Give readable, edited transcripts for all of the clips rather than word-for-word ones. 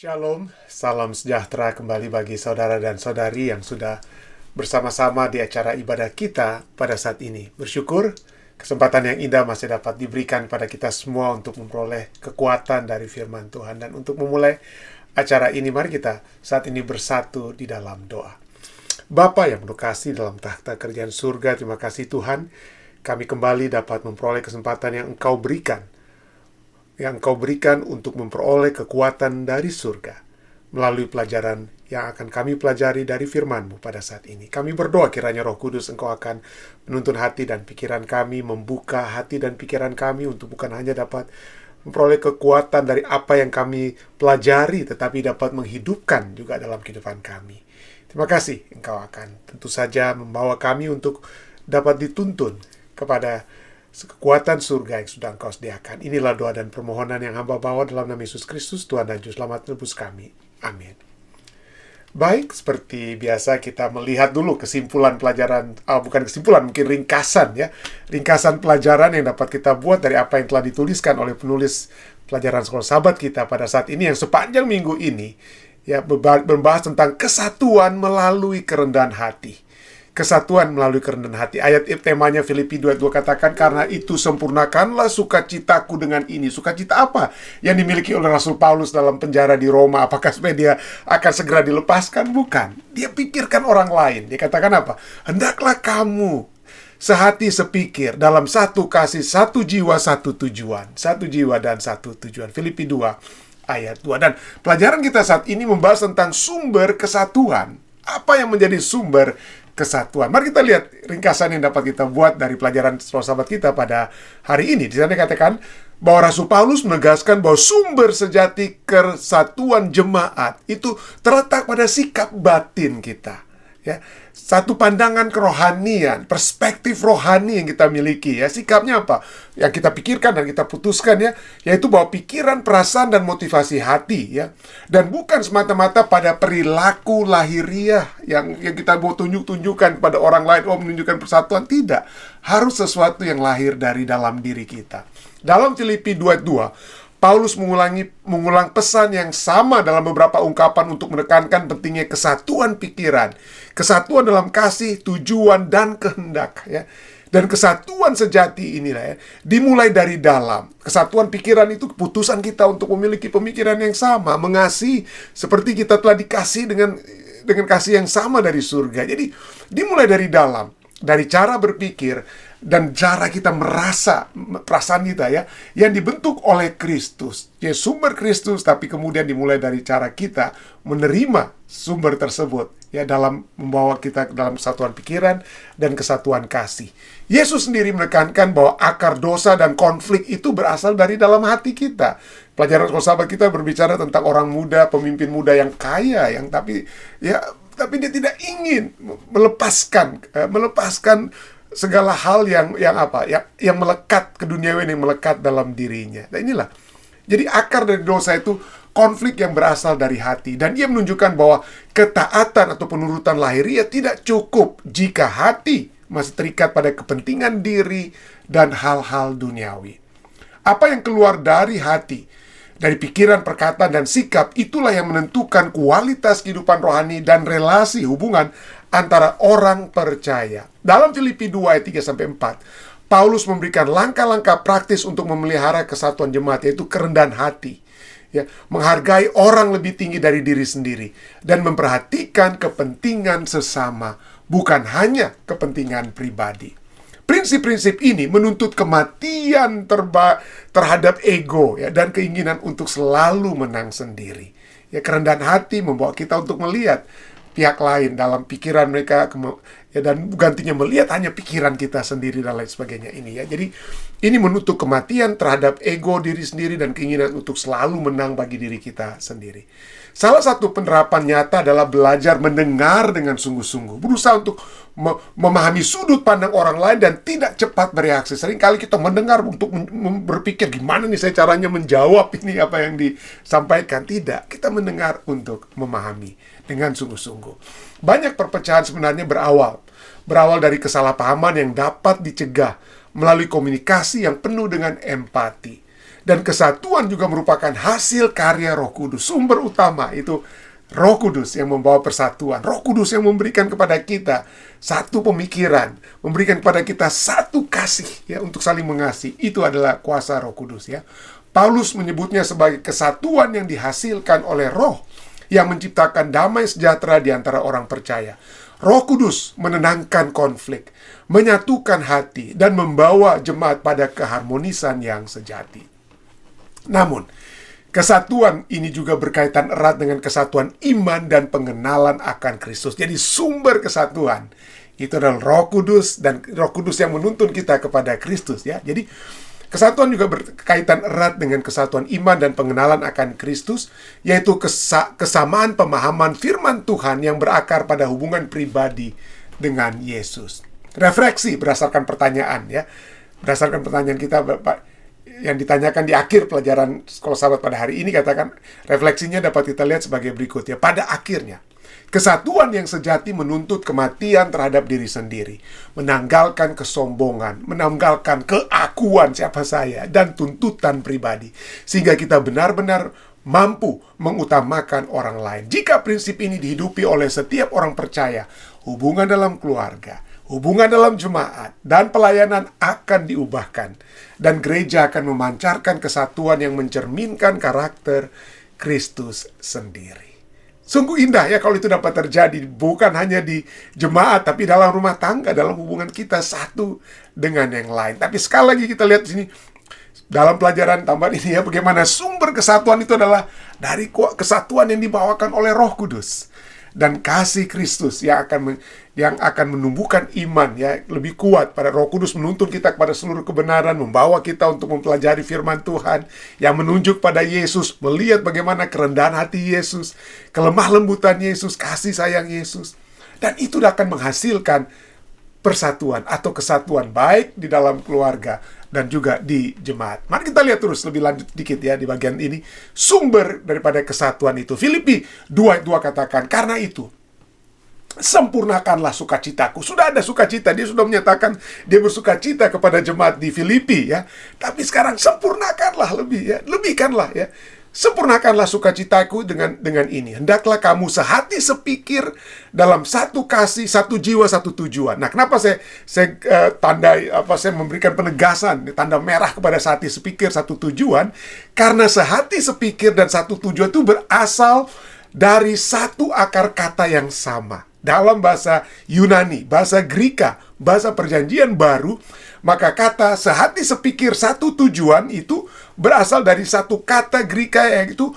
Shalom, salam sejahtera kembali bagi saudara dan saudari yang sudah bersama-sama di acara ibadah kita pada saat ini. Bersyukur kesempatan yang indah masih dapat diberikan pada kita semua untuk memperoleh kekuatan dari firman Tuhan. Dan untuk memulai acara ini, mari kita saat ini bersatu di dalam doa. Bapa yang penuh kasih dalam takhta kerajaan surga, terima kasih Tuhan, kami kembali dapat memperoleh kesempatan yang Engkau berikan untuk memperoleh kekuatan dari surga melalui pelajaran yang akan kami pelajari dari firman-Mu pada saat ini. Kami berdoa kiranya Roh Kudus Engkau akan menuntun hati dan pikiran kami, membuka hati dan pikiran kami untuk bukan hanya dapat memperoleh kekuatan dari apa yang kami pelajari, tetapi dapat menghidupkan juga dalam kehidupan kami. Terima kasih Engkau akan tentu saja membawa kami untuk dapat dituntun kepada kekuatan surga yang sudah Engkau sediakan. Inilah doa dan permohonan yang hamba bawa dalam nama Yesus Kristus, Tuhan dan Juru Selamat Nebus kami. Amin. Baik, seperti biasa kita melihat dulu kesimpulan pelajaran, bukan kesimpulan, mungkin ringkasan ya. Ringkasan pelajaran yang dapat kita buat dari apa yang telah dituliskan oleh penulis pelajaran sekolah sahabat kita pada saat ini, yang sepanjang minggu ini ya membahas tentang kesatuan melalui kerendahan hati. Kesatuan melalui kerendahan hati. Ayat temanya Filipi 2:2 katakan, karena itu sempurnakanlah sukacitaku dengan ini. Sukacita apa yang dimiliki oleh Rasul Paulus dalam penjara di Roma? Apakah supaya dia akan segera dilepaskan? Bukan. Dia pikirkan orang lain. Dia katakan apa? Hendaklah kamu sehati sepikir dalam satu kasih, satu jiwa, satu tujuan. Satu jiwa dan satu tujuan. Filipi 2 ayat 2. Dan pelajaran kita saat ini membahas tentang sumber kesatuan. Apa yang menjadi sumber kesatuan? Mari kita lihat ringkasan yang dapat kita buat dari pelajaran sahabat kita pada hari ini. Di sana dikatakan bahwa Rasul Paulus menegaskan bahwa sumber sejati kesatuan jemaat itu terletak pada sikap batin kita. Ya, satu pandangan kerohanian, perspektif rohani yang kita miliki ya. Sikapnya apa? Yang kita pikirkan dan kita putuskan ya, yaitu bahwa pikiran, perasaan dan motivasi hati ya. Dan bukan semata-mata pada perilaku lahiriah yang kita mau tunjukkan pada orang lain, menunjukkan persatuan, tidak. Harus sesuatu yang lahir dari dalam diri kita. Dalam Filipi 2:2 Paulus mengulang pesan yang sama dalam beberapa ungkapan untuk menekankan pentingnya kesatuan pikiran, kesatuan dalam kasih, tujuan, dan kehendak ya. Dan kesatuan sejati inilah ya, dimulai dari dalam. Kesatuan pikiran itu keputusan kita untuk memiliki pemikiran yang sama, mengasihi seperti kita telah dikasih dengan kasih yang sama dari surga. Jadi dimulai dari dalam, dari cara berpikir dan cara kita merasa, perasaan kita ya, yang dibentuk oleh Kristus. Ya, sumber Kristus, tapi kemudian dimulai dari cara kita menerima sumber tersebut ya, dalam membawa kita ke dalam kesatuan pikiran dan kesatuan kasih. Yesus sendiri menekankan bahwa akar dosa dan konflik itu berasal dari dalam hati kita. Pelajaran sahabat kita berbicara tentang orang muda, pemimpin muda yang kaya, yang tapi dia tidak ingin melepaskan segala hal yang melekat ke duniawi, yang melekat dalam dirinya. Nah inilah, jadi akar dari dosa itu konflik yang berasal dari hati. Dan ia menunjukkan bahwa ketaatan atau penurutan lahiriah tidak cukup jika hati masih terikat pada kepentingan diri dan hal-hal duniawi. Apa yang keluar dari hati, dari pikiran, perkataan, dan sikap, itulah yang menentukan kualitas kehidupan rohani dan relasi hubungan antara orang percaya. Dalam Filipi 2 ayat 3-4, Paulus memberikan langkah-langkah praktis untuk memelihara kesatuan jemaat, yaitu kerendahan hati. Ya, menghargai orang lebih tinggi dari diri sendiri dan memperhatikan kepentingan sesama, bukan hanya kepentingan pribadi. Prinsip-prinsip ini menuntut kematian terhadap ego ya, dan keinginan untuk selalu menang sendiri. Ya, kerendahan hati membawa kita untuk melihat pihak lain dalam pikiran mereka dan gantinya melihat hanya pikiran kita sendiri dan lain sebagainya ini ya. Jadi ini menutup kematian terhadap ego diri sendiri dan keinginan untuk selalu menang bagi diri kita sendiri. Salah satu penerapan nyata adalah belajar mendengar dengan sungguh-sungguh, berusaha untuk memahami sudut pandang orang lain dan tidak cepat bereaksi. Seringkali kita mendengar untuk berpikir gimana nih saya caranya menjawab ini apa yang disampaikan. Tidak, kita mendengar untuk memahami dengan sungguh-sungguh. Banyak perpecahan sebenarnya berawal dari kesalahpahaman yang dapat dicegah melalui komunikasi yang penuh dengan empati. Dan kesatuan juga merupakan hasil karya Roh Kudus. Sumber utama itu Roh Kudus yang membawa persatuan. Roh Kudus yang memberikan kepada kita satu pemikiran, memberikan kepada kita satu kasih ya untuk saling mengasihi. Itu adalah kuasa Roh Kudus ya. Paulus menyebutnya sebagai kesatuan yang dihasilkan oleh Roh yang menciptakan damai sejahtera di antara orang percaya. Roh Kudus menenangkan konflik, menyatukan hati, dan membawa jemaat pada keharmonisan yang sejati. Namun, kesatuan ini juga berkaitan erat dengan kesatuan iman dan pengenalan akan Kristus. Jadi sumber kesatuan itu adalah Roh Kudus, dan Roh Kudus yang menuntun kita kepada Kristus ya. Jadi kesatuan juga berkaitan erat dengan kesatuan iman dan pengenalan akan Kristus, yaitu kesamaan pemahaman firman Tuhan yang berakar pada hubungan pribadi dengan Yesus. Refleksi berdasarkan pertanyaan ya. Berdasarkan pertanyaan kita Bapak yang ditanyakan di akhir pelajaran Sekolah Sahabat pada hari ini, katakan refleksinya dapat kita lihat sebagai berikut ya. Pada akhirnya, kesatuan yang sejati menuntut kematian terhadap diri sendiri, menanggalkan kesombongan, menanggalkan keakuan siapa saya, dan tuntutan pribadi, sehingga kita benar-benar mampu mengutamakan orang lain. Jika prinsip ini dihidupi oleh setiap orang percaya, hubungan dalam keluarga, hubungan dalam jemaat, dan pelayanan akan diubahkan, dan gereja akan memancarkan kesatuan yang mencerminkan karakter Kristus sendiri. Sungguh indah ya kalau itu dapat terjadi, bukan hanya di jemaat, tapi dalam rumah tangga, dalam hubungan kita satu dengan yang lain. Tapi sekali lagi kita lihat di sini, dalam pelajaran tambahan ini ya, bagaimana sumber kesatuan itu adalah dari kesatuan yang dibawakan oleh Roh Kudus. Dan kasih Kristus yang akan menumbuhkan iman ya lebih kuat pada Roh Kudus, menuntun kita kepada seluruh kebenaran, membawa kita untuk mempelajari firman Tuhan yang menunjuk pada Yesus, melihat bagaimana kerendahan hati Yesus, kelemah lembutan Yesus, kasih sayang Yesus. Dan itu akan menghasilkan persatuan atau kesatuan baik di dalam keluarga dan juga di jemaat. Mari kita lihat terus lebih lanjut dikit ya di bagian ini. Sumber daripada kesatuan itu. Filipi 2:2 katakan, karena itu sempurnakanlah sukacitaku. Sudah ada sukacita, dia sudah menyatakan dia bersukacita kepada jemaat di Filipi ya. Tapi sekarang sempurnakanlah lebih ya, lebihkanlah ya. Sempurnakanlah sukacitaku dengan ini. Hendaklah kamu sehati sepikir dalam satu kasih, satu jiwa, satu tujuan. Nah, kenapa saya memberikan penegasan tanda merah kepada sehati sepikir, satu tujuan? Karena sehati sepikir dan satu tujuan itu berasal dari satu akar kata yang sama. Dalam bahasa Yunani, bahasa Greka, bahasa Perjanjian Baru, maka kata sehati sepikir satu tujuan itu berasal dari satu kata Greka yaitu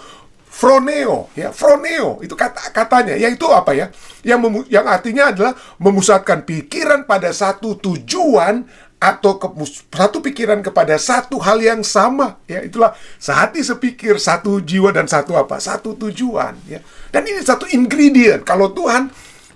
phroneo ya. Phroneo itu katanya, yaitu apa ya? Yang artinya adalah memusatkan pikiran pada satu tujuan atau satu pikiran kepada satu hal yang sama ya. Itulah sehati sepikir, satu jiwa, dan satu apa? Satu tujuan ya. Dan ini satu ingredient.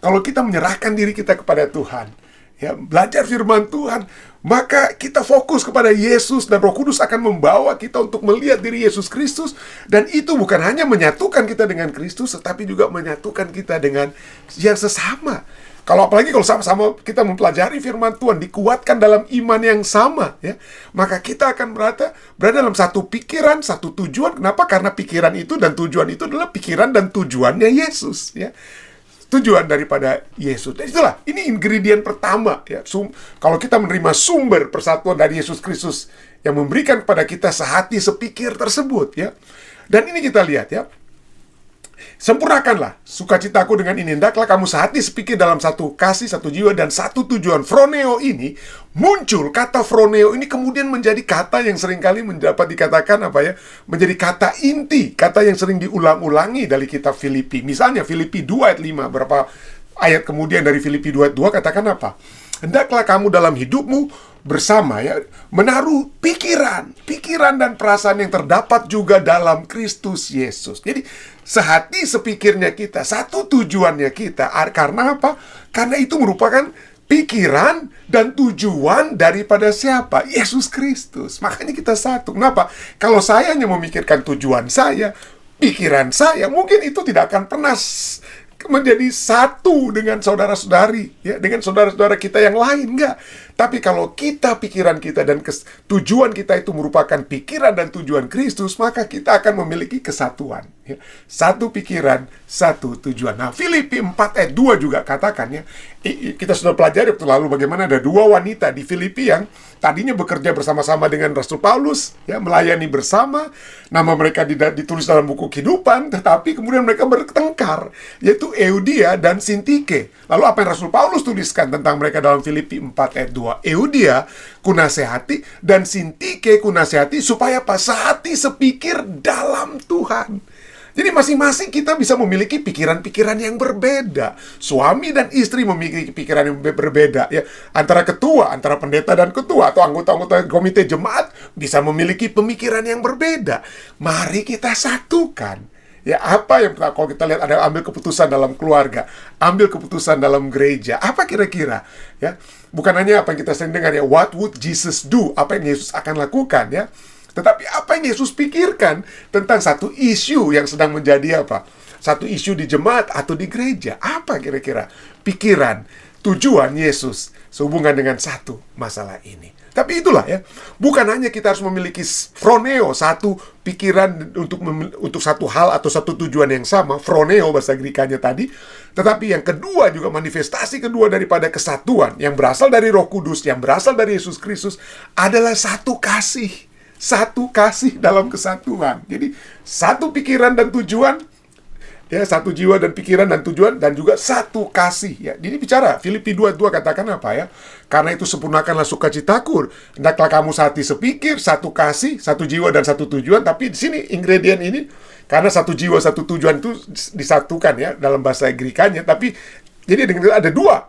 Kalau kita menyerahkan diri kita kepada Tuhan ya, belajar firman Tuhan, maka kita fokus kepada Yesus, dan Roh Kudus akan membawa kita untuk melihat diri Yesus Kristus. Dan itu bukan hanya menyatukan kita dengan Kristus, tetapi juga menyatukan kita dengan yang sesama. Apalagi kalau sama-sama kita mempelajari firman Tuhan, dikuatkan dalam iman yang sama ya, maka kita akan berada dalam satu pikiran, satu tujuan. Kenapa? Karena pikiran itu dan tujuan itu adalah pikiran dan tujuannya Yesus ya. Tujuan daripada Yesus. Dan itulah, ini ingredient pertama ya. Kalau kita menerima sumber persatuan dari Yesus Kristus yang memberikan kepada kita sehati sepikir tersebut ya. Dan ini kita lihat ya. Sempurnakanlah sukacitaku dengan ini. Hendaklah kamu sehati sepikir dalam satu kasih, satu jiwa, dan satu tujuan. Phroneo ini muncul, kata phroneo ini kemudian menjadi kata yang seringkali dapat dikatakan menjadi kata inti, kata yang sering diulang-ulangi dari kitab Filipi. Misalnya Filipi 2:5, berapa ayat kemudian dari Filipi 2:2 katakan apa? Hendaklah kamu dalam hidupmu bersama ya, menaruh pikiran dan perasaan yang terdapat juga dalam Kristus Yesus. Jadi sehati sepikirnya kita, satu tujuannya kita. Karena apa? Karena itu merupakan pikiran dan tujuan daripada siapa? Yesus Kristus. Makanya kita satu. Kenapa? Kalau saya hanya memikirkan tujuan saya, pikiran saya, mungkin itu tidak akan pernah menjadi satu dengan saudara-saudari ya, dengan saudara-saudara kita yang lain, enggak. Tapi kalau pikiran kita dan tujuan kita itu merupakan pikiran dan tujuan Kristus, maka kita akan memiliki kesatuan. Ya. Satu pikiran, satu tujuan. Nah, Filipi 4 ayat 2 juga katakan ya, kita sudah pelajari waktu lalu bagaimana ada dua wanita di Filipi yang tadinya bekerja bersama-sama dengan Rasul Paulus, ya, melayani bersama. Nama mereka ditulis dalam buku kehidupan, tetapi kemudian mereka bertengkar, yaitu Eudia dan Sintike. Lalu apa yang Rasul Paulus tuliskan tentang mereka dalam Filipi 4 ayat 2? Eudia kunasehati dan Sintike kunasehati supaya sehati sepikir dalam Tuhan. Jadi masing-masing kita bisa memiliki pikiran-pikiran yang berbeda. Suami dan istri memiliki pikiran yang berbeda. Ya, antara ketua, antara pendeta dan ketua, atau anggota-anggota komite jemaat bisa memiliki pemikiran yang berbeda. Mari kita satukan. Ya, apa yang kalau kita lihat ada ambil keputusan dalam keluarga, ambil keputusan dalam gereja, apa kira-kira? Ya, bukan hanya apa yang kita sering dengar ya, what would Jesus do? Apa yang Yesus akan lakukan ya? Tetapi apa yang Yesus pikirkan tentang satu isu yang sedang menjadi apa? Satu isu di jemaat atau di gereja. Apa kira-kira pikiran, tujuan Yesus sehubungan dengan satu masalah ini? Tapi itulah ya, bukan hanya kita harus memiliki phroneo, satu pikiran untuk satu hal atau satu tujuan yang sama, phroneo bahasa Grekanya tadi, tetapi yang kedua juga manifestasi kedua daripada kesatuan yang berasal dari Roh Kudus, yang berasal dari Yesus Kristus adalah satu kasih. Satu kasih dalam kesatuan. Jadi satu pikiran dan tujuan, ya, satu jiwa dan pikiran dan tujuan, dan juga satu kasih. Ya, jadi bicara Filipi 2:2 katakan apa ya? Karena itu sempurnakanlah sukacitaku, hendaklah kamu sehati sepikir, satu kasih, satu jiwa dan satu tujuan. Tapi di sini ingredient ini, karena satu jiwa satu tujuan itu disatukan ya dalam bahasa Grekanya. Tapi jadi ada dua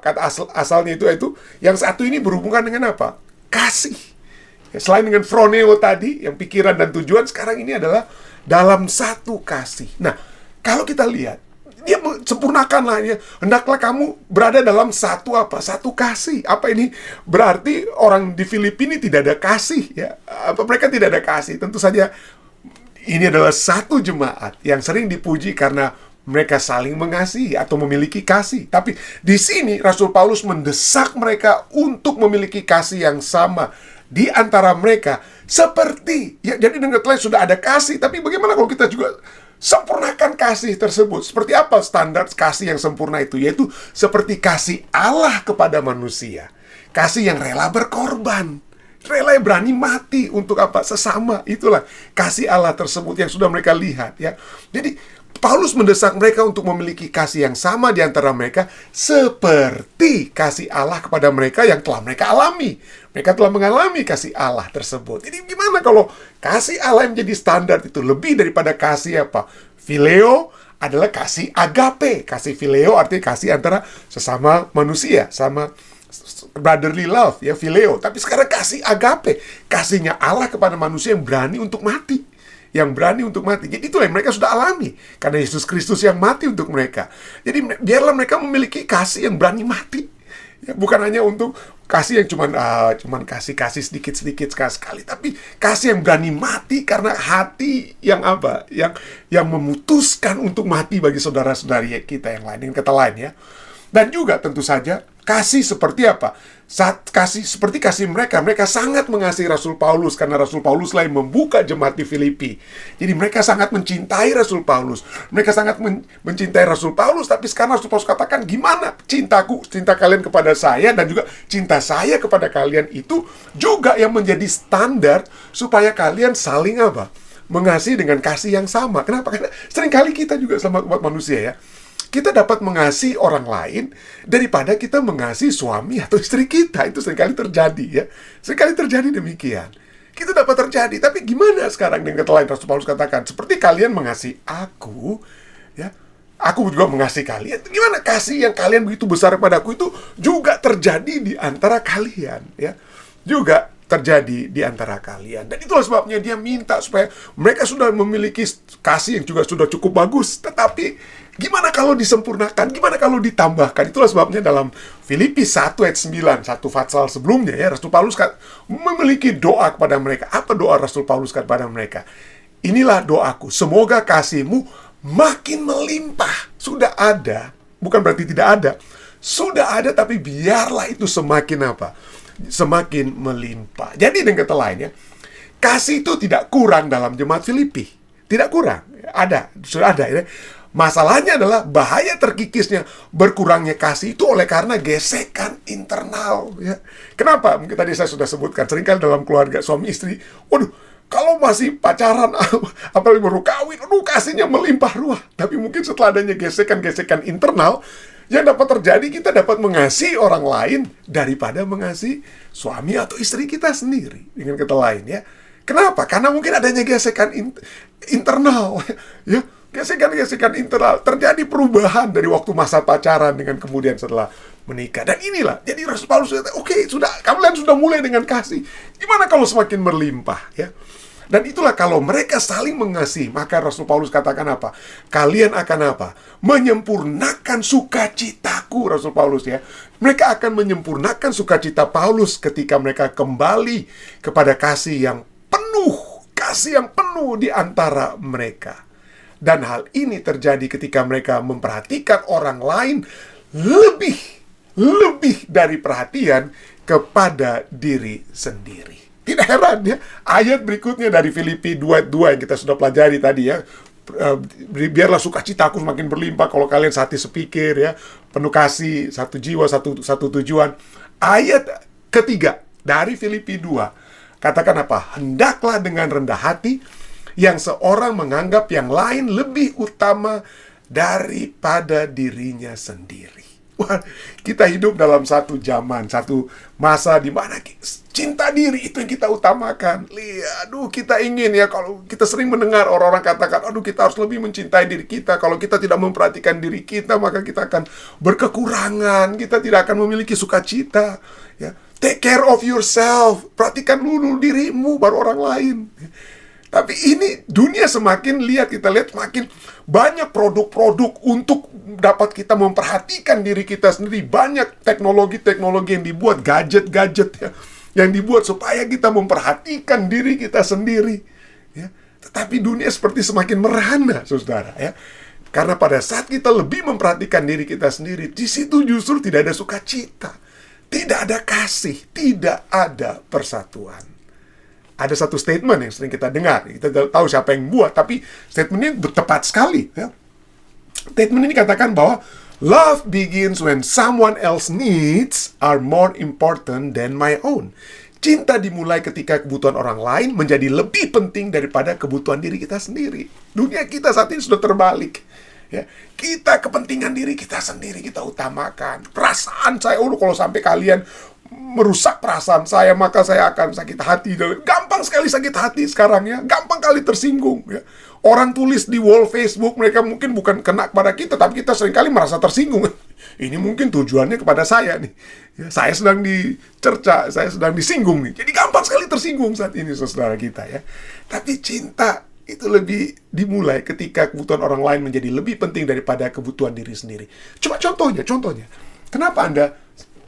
kata asalnya itu yang satu ini berhubungan dengan apa? Kasih. Ya, selain dengan phroneo tadi, yang pikiran dan tujuan, sekarang ini adalah dalam satu kasih. Nah, kalau kita lihat, dia sempurnakanlah ya. Hendaklah kamu berada dalam satu apa? Satu kasih. Apa ini? Berarti orang di Filipina tidak ada kasih ya. Apa mereka tidak ada kasih? Tentu saja ini adalah satu jemaat yang sering dipuji karena mereka saling mengasihi atau memiliki kasih. Tapi di sini Rasul Paulus mendesak mereka untuk memiliki kasih yang sama di antara mereka, seperti ya, jadi dengan lain sudah ada kasih, tapi bagaimana kalau kita juga sempurnakan kasih tersebut? Seperti apa standar kasih yang sempurna itu? Yaitu seperti kasih Allah kepada manusia, kasih yang rela berkorban, rela berani mati untuk apa? Sesama. Itulah kasih Allah tersebut yang sudah mereka lihat ya. Jadi Paulus mendesak mereka untuk memiliki kasih yang sama di antara mereka, seperti kasih Allah kepada mereka yang telah mereka alami. Mereka telah mengalami kasih Allah tersebut. Jadi gimana kalau kasih Allah yang menjadi standar itu lebih daripada kasih apa? Phileo adalah kasih agape. Kasih phileo artinya kasih antara sesama manusia, sama brotherly love ya, phileo. Tapi sekarang kasih agape, kasihnya Allah kepada manusia yang berani untuk mati. Yang berani untuk mati. Jadi itulah yang mereka sudah alami. Karena Yesus Kristus yang mati untuk mereka. Jadi biarlah mereka memiliki kasih yang berani mati. Ya, bukan hanya untuk kasih yang cuman kasih sedikit-sedikit sekali. Tapi kasih yang berani mati karena hati yang apa? Yang memutuskan untuk mati bagi saudara-saudari kita yang lain. Dengan kata lain ya. Dan juga tentu saja kasih seperti apa? Seperti kasih mereka sangat mengasihi Rasul Paulus karena Rasul Paulus lah yang membuka jemaat di Filipi. Jadi mereka sangat mencintai Rasul Paulus. Mereka sangat mencintai Rasul Paulus, tapi sekarang Rasul Paulus katakan, gimana cinta kalian kepada saya dan juga cinta saya kepada kalian itu juga yang menjadi standar supaya kalian saling apa? Mengasihi dengan kasih yang sama. Kenapa? Karena seringkali kita juga sama umat manusia ya. Kita dapat mengasihi orang lain daripada kita mengasihi suami atau istri kita. Itu seringkali terjadi ya. Seringkali terjadi demikian. Itu dapat terjadi. Tapi gimana sekarang dengan kata lain? Rasul Paulus katakan, seperti kalian mengasihi aku, ya, aku juga mengasihi kalian. Gimana kasih yang kalian begitu besar kepada aku itu juga terjadi di antara kalian, ya. Juga terjadi di antara kalian. Dan itulah sebabnya dia minta supaya mereka sudah memiliki kasih yang juga sudah cukup bagus. Tetapi gimana kalau disempurnakan? Gimana kalau ditambahkan? Itulah sebabnya dalam Filipi 1 ayat 9, satu fatsal sebelumnya ya, Rasul Paulus memiliki doa kepada mereka. Apa doa Rasul Paulus kepada mereka? Inilah doaku, semoga kasihmu makin melimpah. Sudah ada, bukan berarti tidak ada. Sudah ada, tapi biarlah itu semakin apa? Semakin melimpah. Jadi dengan kata lain ya, kasih itu tidak kurang dalam jemaat Filipi. Tidak kurang. Ada, sudah ada ya. Masalahnya adalah bahaya terkikisnya berkurangnya kasih itu oleh karena gesekan internal ya. Kenapa? Mungkin tadi saya sudah sebutkan, seringkali dalam keluarga suami istri, waduh, kalau masih pacaran apalagi baru kawin, aduh kasihnya melimpah ruah. Tapi mungkin setelah adanya gesekan-gesekan internal, yang dapat terjadi, kita dapat mengasihi orang lain daripada mengasihi suami atau istri kita sendiri. Dengan kata lain ya. Kenapa? Karena mungkin adanya gesekan internal ya. Gesekan-gesekan internal, terjadi perubahan dari waktu masa pacaran dengan kemudian setelah menikah. Dan inilah, jadi Rasul Paulus kata, oke, sudah, kalian sudah mulai dengan kasih. Gimana kalau semakin berlimpah ya? Dan itulah kalau mereka saling mengasihi, maka Rasul Paulus katakan apa? Kalian akan apa? Menyempurnakan sukacitaku, Rasul Paulus ya. Mereka akan menyempurnakan sukacita Paulus ketika mereka kembali kepada kasih yang penuh di antara mereka. Dan hal ini terjadi ketika mereka memperhatikan orang lain lebih dari perhatian kepada diri sendiri. Tidak heran ya, ayat berikutnya dari Filipi 2:2 yang kita sudah pelajari tadi ya. Biarlah sukacitaku semakin berlimpah kalau kalian sehati sepikir ya, penuh kasih, satu jiwa, satu tujuan. Ayat ketiga dari Filipi 2 katakan apa? Hendaklah dengan rendah hati yang seorang menganggap yang lain lebih utama daripada dirinya sendiri. Wah, kita hidup dalam satu zaman, satu masa di mana cinta diri itu yang kita utamakan. Aduh, kita ingin ya, kalau kita sering mendengar orang-orang katakan, aduh kita harus lebih mencintai diri kita. Kalau kita tidak memperhatikan diri kita, maka kita akan berkekurangan, kita tidak akan memiliki sukacita. Ya, take care of yourself, perhatikan dulu dirimu, baru orang lain. Tapi ini dunia kita lihat semakin banyak produk-produk untuk dapat kita memperhatikan diri kita sendiri. Banyak teknologi-teknologi yang dibuat, gadget-gadget ya, yang dibuat supaya kita memperhatikan diri kita sendiri. Ya. Tetapi dunia seperti semakin merana, saudara ya. Karena pada saat kita lebih memperhatikan diri kita sendiri, di situ justru tidak ada sukacita, tidak ada kasih, tidak ada persatuan. Ada satu statement yang sering kita dengar, kita tahu siapa yang buat, tapi statement ini tepat sekali. Ya. Statement ini katakan bahwa love begins when someone else needs are more important than my own. Cinta dimulai ketika kebutuhan orang lain menjadi lebih penting daripada kebutuhan diri kita sendiri. Dunia kita saat ini sudah terbalik. Ya, kita kepentingan diri kita sendiri kita utamakan. Perasaan saya, kalau sampai kalian merusak perasaan saya, maka saya akan sakit hati. Gampang sekali sakit hati sekarang ya, gampang kali tersinggung ya. Orang tulis di wall Facebook, mereka mungkin bukan kena kepada kita, tapi kita seringkali merasa tersinggung. Ini mungkin tujuannya kepada saya nih ya, saya sedang dicerca, saya sedang disinggung nih. Jadi gampang sekali tersinggung saat ini saudara kita ya. Tapi cinta itu lebih dimulai ketika kebutuhan orang lain menjadi lebih penting daripada kebutuhan diri sendiri. Coba contohnya. Kenapa Anda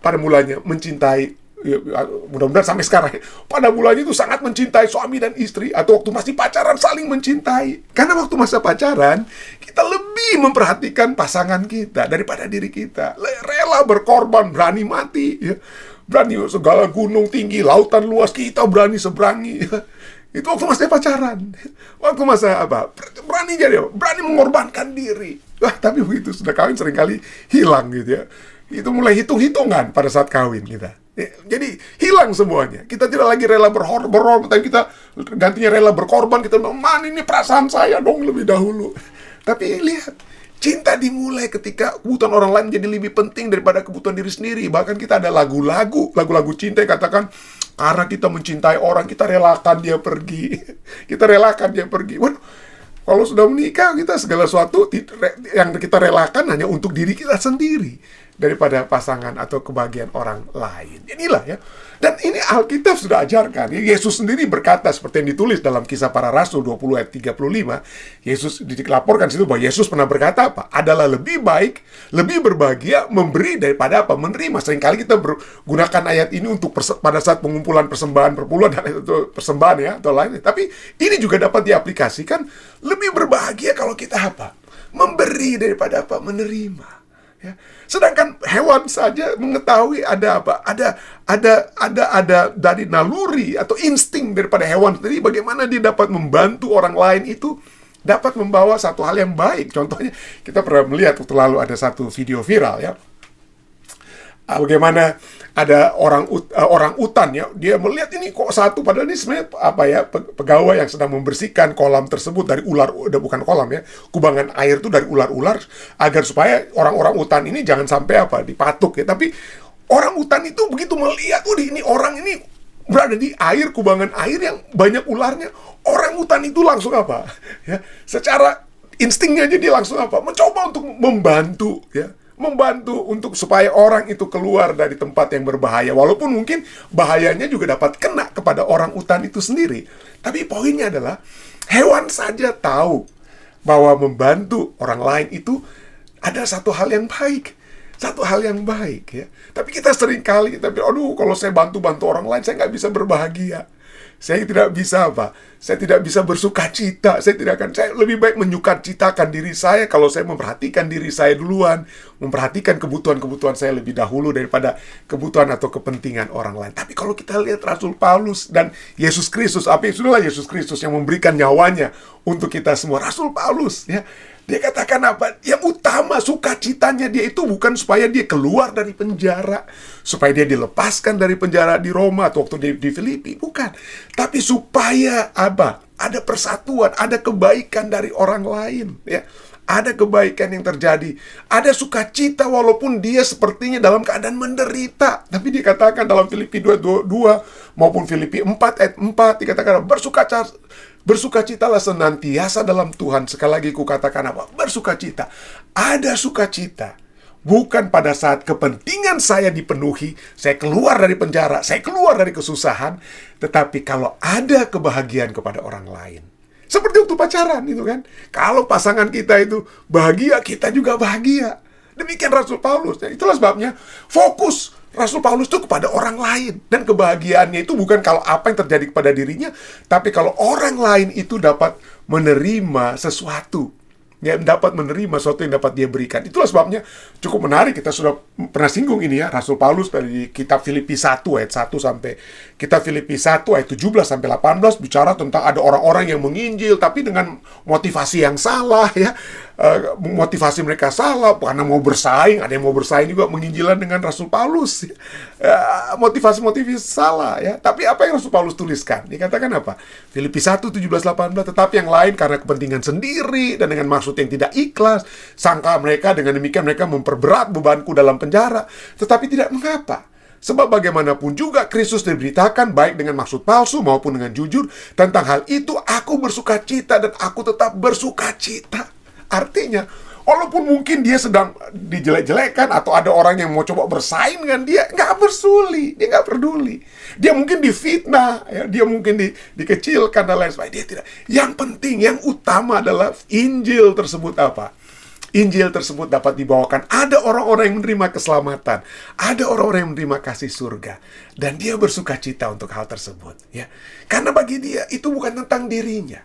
pada mulanya mencintai, ya, mudah-mudahan sampai sekarang, pada mulanya itu sangat mencintai suami dan istri, atau waktu masih pacaran saling mencintai. Karena waktu masa pacaran, kita lebih memperhatikan pasangan kita daripada diri kita. Rela berkorban, berani mati, ya. Berani segala gunung tinggi, lautan luas, kita berani seberangi. Ya. Itu waktu masa pacaran. Waktu masa berani mengorbankan diri. Tapi begitu sudah kawin seringkali hilang gitu ya. Itu mulai hitung-hitungan pada saat kawin kita. Jadi hilang semuanya. Kita tidak lagi rela berkorban, tapi kita gantinya rela berkorban. Kita bilang, ini perasaan saya dong lebih dahulu. Tapi lihat, cinta dimulai ketika kebutuhan orang lain menjadi lebih penting daripada kebutuhan diri sendiri. Bahkan kita ada lagu-lagu cinta yang katakan, karena kita mencintai orang, kita relakan dia pergi. Kita relakan dia pergi. Waduh, kalau sudah menikah, kita segala sesuatu yang kita relakan hanya untuk diri kita sendiri daripada pasangan atau kebahagiaan orang lain. Inilah ya. Dan ini Alkitab sudah ajarkan. Yesus sendiri berkata seperti yang ditulis dalam Kisah Para Rasul 20 ayat 35. Yesus dilaporkan situ bahwa Yesus pernah berkata apa? Adalah lebih baik, lebih berbahagia memberi daripada apa? Menerima. Seringkali kita gunakan ayat ini untuk pada saat pengumpulan persembahan perpuluhan dan itu persembahan ya atau lain. Tapi ini juga dapat diaplikasikan lebih berbahagia kalau kita apa? Memberi daripada apa? Menerima. Ya. Sedangkan hewan saja mengetahui ada apa? Ada dari naluri atau insting daripada hewan sendiri bagaimana dia dapat membantu orang lain itu dapat membawa satu hal yang baik. Contohnya kita pernah melihat waktu lalu ada satu video viral ya. Bagaimana ada orang utan ya, dia melihat ini kok satu, padahal ini sebenarnya apa ya, pegawai yang sedang membersihkan kolam tersebut dari ular, udah bukan kolam ya, kubangan air itu dari ular-ular, agar supaya orang-orang utan ini jangan sampai apa, dipatuk ya. Tapi orang utan itu begitu melihat, ini orang ini berada di air, kubangan air yang banyak ularnya, orang utan itu langsung apa ya, secara instingnya aja dia langsung apa, mencoba untuk membantu ya, membantu untuk supaya orang itu keluar dari tempat yang berbahaya. Walaupun mungkin bahayanya juga dapat kena kepada orang utan itu sendiri. Tapi poinnya adalah, hewan saja tahu bahwa membantu orang lain itu ada satu hal yang baik. Satu hal yang baik ya. Tapi kita seringkali kita bilang, aduh kalau saya bantu-bantu orang lain, saya nggak bisa berbahagia. Saya tidak bisa apa? Saya tidak bisa bersuka cita. Saya lebih baik menyukacitakan diri saya kalau saya memperhatikan diri saya duluan, memperhatikan kebutuhan-kebutuhan saya lebih dahulu daripada kebutuhan atau kepentingan orang lain. Tapi kalau kita lihat Rasul Paulus dan Yesus Kristus, sudahlah Yesus Kristus yang memberikan nyawanya untuk kita semua. Rasul Paulus ya, dia katakan apa? Yang utama sukacitanya dia itu bukan supaya dia keluar dari penjara, supaya dia dilepaskan dari penjara di Roma atau waktu di Filipi, bukan. Tapi supaya apa? Ada persatuan, ada kebaikan dari orang lain, ya. Ada kebaikan yang terjadi, ada sukacita walaupun dia sepertinya dalam keadaan menderita. Tapi dikatakan dalam Filipi 2 maupun Filipi 4 ayat 4 dikatakan bersukacitalah senantiasa dalam Tuhan. Sekali lagi kukatakan apa? Bersukacita. Ada sukacita. Bukan pada saat kepentingan saya dipenuhi, saya keluar dari penjara, saya keluar dari kesusahan, tetapi kalau ada kebahagiaan kepada orang lain. Seperti waktu pacaran itu kan. Kalau pasangan kita itu bahagia, kita juga bahagia. Demikian Rasul Paulus. Itulah sebabnya fokus Rasul Paulus itu kepada orang lain. Dan kebahagiaannya itu bukan kalau apa yang terjadi kepada dirinya, tapi kalau orang lain itu dapat menerima sesuatu. Ya, dapat menerima sesuatu yang dapat dia berikan. Itulah sebabnya cukup menarik, kita sudah pernah singgung ini ya, Rasul Paulus dari kitab Filipi 1 ayat 1 sampai kitab Filipi 1 ayat 17 sampai 18 bicara tentang ada orang-orang yang menginjil tapi dengan motivasi yang salah ya. Motivasi mereka salah karena mau bersaing, ada yang mau bersaing juga menginjilan dengan Rasul Paulus. Motivasi salah ya. Tapi apa yang Rasul Paulus tuliskan? Dikatakan apa? Filipi 1 17 18, tetapi yang lain karena kepentingan sendiri dan dengan maksud yang tidak ikhlas, sangka mereka dengan demikian mereka memperberat bebanku dalam penjara. Tetapi tidak mengapa. Sebab bagaimanapun juga Kristus diberitakan baik dengan maksud palsu maupun dengan jujur. Tentang hal itu aku bersukacita dan aku tetap bersukacita. Artinya, walaupun mungkin dia sedang dijelek-jelekan atau ada orang yang mau coba bersaing dengan dia, nggak bersuli, dia nggak peduli. Dia mungkin difitnah, ya, dia mungkin dikecilkan dan lain sebagainya. Dia tidak. Yang penting, yang utama adalah Injil tersebut apa? Injil tersebut dapat dibawakan. Ada orang-orang yang menerima keselamatan, ada orang-orang yang menerima kasih surga, dan dia bersukacita untuk hal tersebut. Ya, karena bagi dia itu bukan tentang dirinya,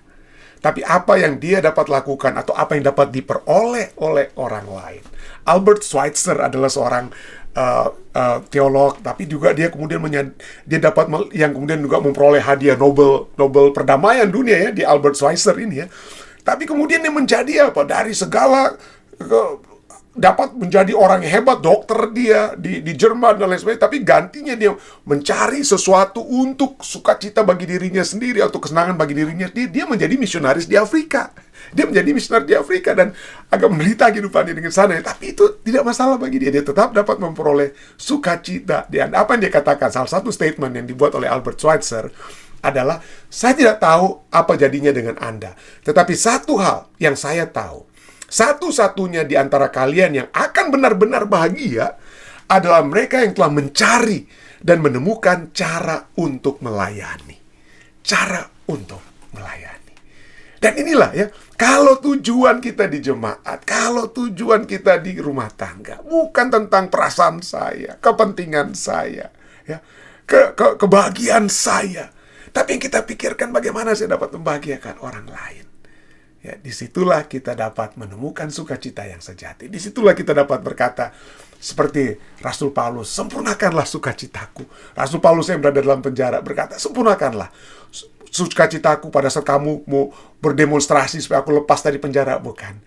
tapi apa yang dia dapat lakukan atau apa yang dapat diperoleh oleh orang lain. Albert Schweitzer adalah seorang teolog, tapi juga dia kemudian dia dapat yang kemudian juga memperoleh hadiah Nobel perdamaian dunia ya di Albert Schweitzer ini ya. Tapi kemudian dia menjadi apa? Dari segala dapat menjadi orang yang hebat, dokter dia di Jerman dan lain sebagainya, tapi gantinya dia mencari sesuatu untuk sukacita bagi dirinya sendiri atau kesenangan bagi dirinya. Dia menjadi misionaris di Afrika. Dia menjadi misionaris di Afrika dan agak menderita kehidupannya dengan sana. Tapi itu tidak masalah bagi dia. Dia tetap dapat memperoleh sukacita. Dan apa yang dia katakan, salah satu statement yang dibuat oleh Albert Schweitzer adalah, saya tidak tahu apa jadinya dengan Anda. Tetapi satu hal yang saya tahu, satu-satunya di antara kalian yang akan benar-benar bahagia adalah mereka yang telah mencari dan menemukan cara untuk melayani. Cara untuk melayani. Dan inilah ya, kalau tujuan kita di jemaat, kalau tujuan kita di rumah tangga, bukan tentang perasaan saya, kepentingan saya, ya, kebahagiaan saya, tapi yang kita pikirkan bagaimana saya dapat membahagiakan orang lain. Ya, disitulah kita dapat menemukan sukacita yang sejati. Disitulah kita dapat berkata seperti Rasul Paulus, sempurnakanlah sukacitaku. Rasul Paulus yang berada dalam penjara berkata, sempurnakanlah sukacitaku pada saat kamu mau berdemonstrasi supaya aku lepas dari penjara. Bukan.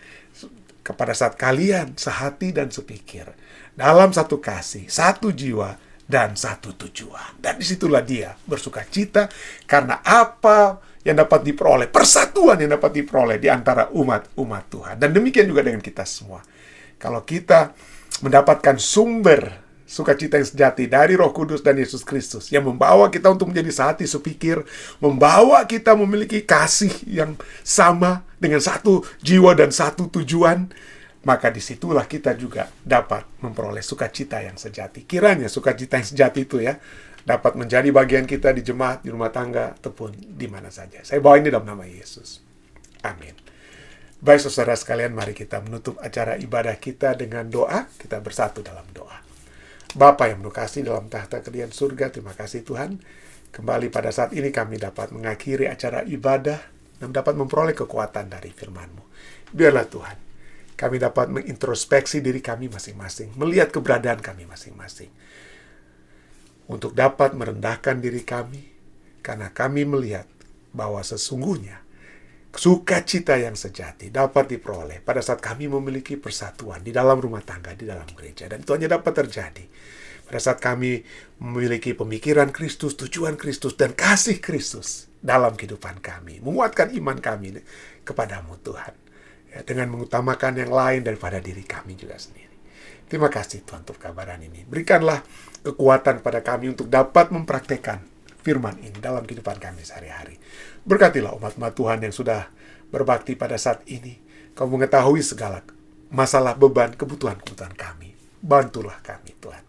Kepada saat kalian sehati dan sepikir, dalam satu kasih, satu jiwa, dan satu tujuan. Dan disitulah dia bersukacita karena apa yang dapat diperoleh, persatuan yang dapat diperoleh di antara umat Tuhan. Dan demikian juga dengan kita semua. Kalau kita mendapatkan sumber sukacita yang sejati dari Roh Kudus dan Yesus Kristus yang membawa kita untuk menjadi sehati sepikir, membawa kita memiliki kasih yang sama dengan satu jiwa dan satu tujuan, maka disitulah kita juga dapat memperoleh sukacita yang sejati. Kiranya sukacita yang sejati itu ya dapat menjadi bagian kita di jemaat, di rumah tangga, ataupun di mana saja. Saya bawa ini dalam nama Yesus. Amin. Baik saudara sekalian, mari kita menutup acara ibadah kita dengan doa. Kita bersatu dalam doa. Bapa yang mengasihi dalam tahta kediaman surga, terima kasih Tuhan. Kembali pada saat ini kami dapat mengakhiri acara ibadah dan dapat memperoleh kekuatan dari firman-Mu. Biarlah Tuhan, kami dapat mengintrospeksi diri kami masing-masing, melihat keberadaan kami masing-masing. Untuk dapat merendahkan diri kami, karena kami melihat bahwa sesungguhnya sukacita yang sejati dapat diperoleh pada saat kami memiliki persatuan di dalam rumah tangga, di dalam gereja. Dan itu hanya dapat terjadi pada saat kami memiliki pemikiran Kristus, tujuan Kristus, dan kasih Kristus dalam kehidupan kami. Menguatkan iman kami kepadamu Tuhan, ya, dengan mengutamakan yang lain daripada diri kami juga sendiri. Terima kasih Tuhan untuk kabaran ini. Berikanlah kekuatan pada kami untuk dapat mempraktekkan firman ini dalam kehidupan kami sehari-hari. Berkatilah umat-umat Tuhan yang sudah berbakti pada saat ini. Kau mengetahui segala masalah, beban, kebutuhan-kebutuhan kami. Bantulah kami Tuhan.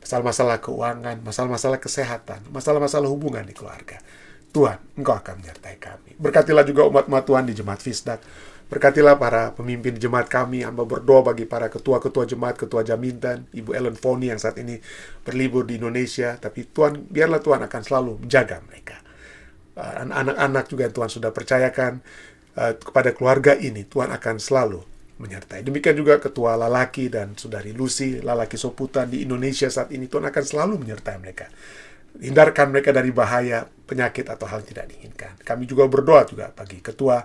Masalah-masalah keuangan, masalah-masalah kesehatan, masalah-masalah hubungan di keluarga. Tuhan, Engkau akan menyertai kami. Berkatilah juga umat-umat Tuhan di Jemaat Fisdak. Berkatilah para pemimpin jemaat kami. Hamba berdoa bagi para ketua-ketua jemaat, Ketua Jamintan, Ibu Ellen Foni yang saat ini berlibur di Indonesia. Tapi Tuhan, biarlah Tuhan akan selalu menjaga mereka. Anak-anak juga Tuhan sudah percayakan kepada keluarga ini, Tuhan akan selalu menyertai. Demikian juga Ketua Lalaki dan Saudari Lucy, Lalaki Soputan di Indonesia saat ini, Tuhan akan selalu menyertai mereka. Hindarkan mereka dari bahaya, penyakit, atau hal tidak diinginkan. Kami juga berdoa juga bagi Ketua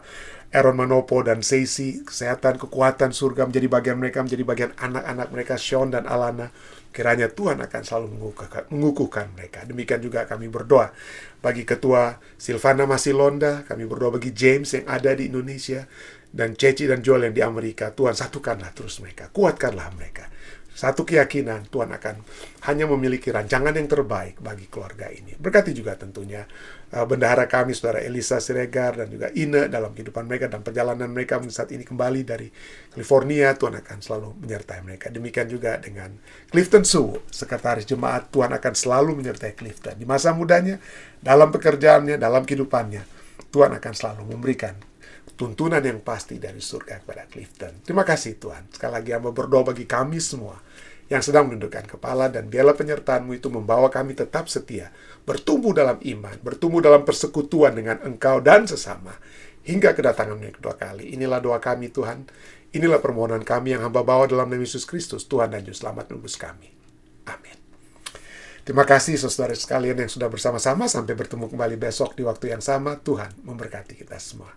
Aaron Manopo dan Seisi, kesehatan, kekuatan surga menjadi bagian mereka, menjadi bagian anak-anak mereka, Sean dan Alana. Kiranya Tuhan akan selalu mengukuhkan mereka. Demikian juga kami berdoa bagi Ketua Silvana Masilonda, kami berdoa bagi James yang ada di Indonesia, dan Ceci dan Joel yang di Amerika. Tuhan, satukanlah terus mereka, kuatkanlah mereka. Satu keyakinan, Tuhan akan hanya memiliki rancangan yang terbaik bagi keluarga ini. Berkati juga tentunya bendahara kami, Saudara Elisa Siregar, dan juga Ine dalam kehidupan mereka dan perjalanan mereka saat ini kembali dari California. Tuhan akan selalu menyertai mereka. Demikian juga dengan Clifton Su, Sekretaris Jemaat. Tuhan akan selalu menyertai Clifton. Di masa mudanya, dalam pekerjaannya, dalam kehidupannya, Tuhan akan selalu memberikan tuntunan yang pasti dari surga kepada Clifton. Terima kasih Tuhan. Sekali lagi hamba berdoa bagi kami semua yang sedang menundukkan kepala, dan biarlah penyertaan-Mu itu membawa kami tetap setia, bertumbuh dalam iman, bertumbuh dalam persekutuan dengan Engkau dan sesama, hingga kedatangan-Mu yang kedua kali. Inilah doa kami Tuhan. Inilah permohonan kami yang hamba bawa dalam nama Yesus Kristus, Tuhan dan Juru Selamat menebus kami. Amin. Terima kasih saudara sekalian yang sudah bersama-sama. Sampai bertemu kembali besok di waktu yang sama. Tuhan memberkati kita semua.